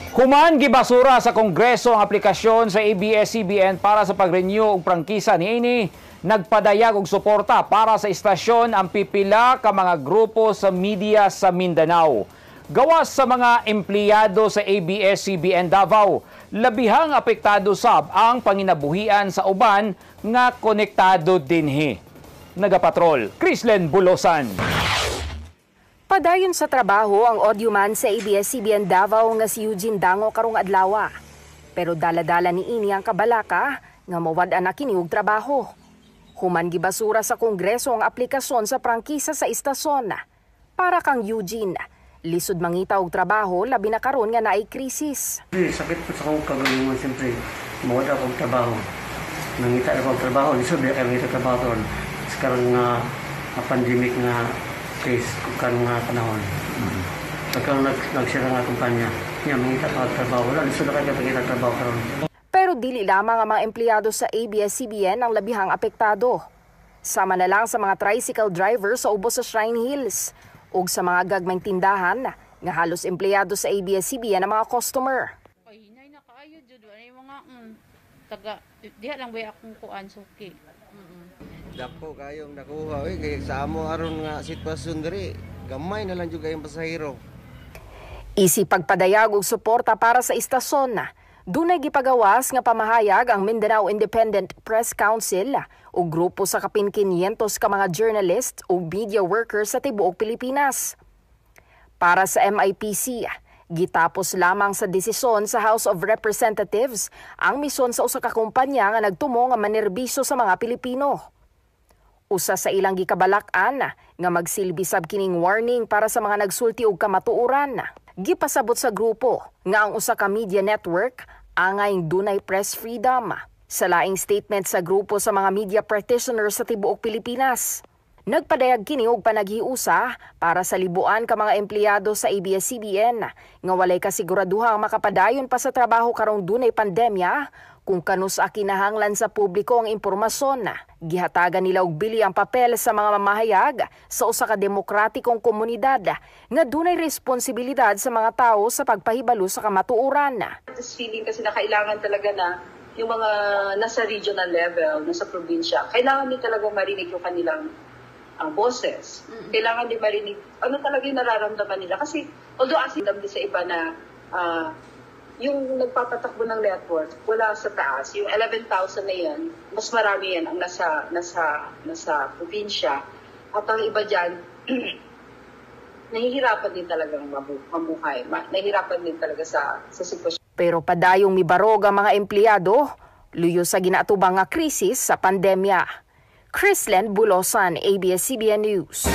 Human gibasura sa Kongreso ang aplikasyon sa ABS-CBN para sa pag-renew og prangkisa niini. Nagpadayag og suporta para sa istasyon ang pipila ka mga grupo sa media sa Mindanao. Gawas sa mga empleyado sa ABS-CBN Davao, labihang apektado sab ang panginabuhian sa uban nga konektado dinhi. Nagapatrol, Chrislen Bulosan. Padayon sa trabaho ang audioman sa ABS-CBN Davao nga si Eugene Dango karong adlaw. Pero dala-dala ni ini ang kabalaka nga mawad-an na kini og trabaho. Human gibasura sa Kongreso ang aplikasyon sa prangkisa sa istasyon. Para kang Eugene, lisod mangita og trabaho labi na karon nga naay krisis. Sakit po sa akong kagalingon, siyempre mawad akong trabaho. Nangita akong trabaho, lisod na kangita trabaho ron. Sekarang nga pandemic nga case kan nga panahon. Pagka nagsira nga kumpanya, niya mangita pa trabaho. Wala, lisod na kayo pagkita trabaho karon. Pero dili lamang ang mga empleyado sa ABS-CBN ang labihang apektado. Sama na lang sa mga tricycle driver sa ubos sa Shrine Hills ug sa mga gagmayng tindahan nga halos empleyado sa ABS-CBN ang mga customer. Ay, hinay na kaayo jud ay mga taga diha lang bay akong kuan suki. Dako kayong nakuha kay sa amo aron nga sitwasyon diri. Gamay na lang jud kayong pasahero. Isi pagpadayag og suporta para sa istasyon. Dunay gipagawas nga pamahayag ang Mindanao Independent Press Council o grupo sa kapin 500 ka mga journalist o media workers sa tibuok Pilipinas. Para sa MIPC, gitapos lamang sa desisyon sa House of Representatives ang misyon sa usa ka kumpanya nga nagtumo nga manerbisyo sa mga Pilipino. Usa sa ilang gikabalak-an nga magsilbi sab kining warning para sa mga nagsulti og kamatuoran. Gipasabot sa grupo nga ang usa ka media network angay dunay press freedom. Sa laing statement sa grupo sa mga media practitioners sa tibuok Pilipinas, nagpadayag kini og panaghiusa para sa libuan ka mga empleyado sa ABS-CBN nga walay kasiguraduhang makapadayon pa sa trabaho karong dunay pandemya kung kanus-a kinahanglan sa publiko ang impormasyon. Gihatagan nila og bili ang papel sa mga mamahayag sa usa ka demokratikong komunidad nga dunay responsibilidad sa mga tao sa pagpahibalo sa kamatuoran. This feeling kasi na kailangan talaga na yung mga nasa regional level, nasa probinsya, kailangan din talaga marinig yung kanilang boses. Kailangan din marinig ano talaga yung nararamdaman nila. Kasi although asin din sa iba na yung nagpapatakbo ng network, wala sa taas. Yung 11,000 na yan, mas marami yan ang nasa probinsya. At ang iba dyan, nahihirapan din talagang mabuhay. Nahihirapan din talaga sa sitwasyon. Pero padayong mibarog ang mga empleyado, luyo sa ginatubang nga krisis sa pandemya. Chrislen Bulosan, ABS-CBN News.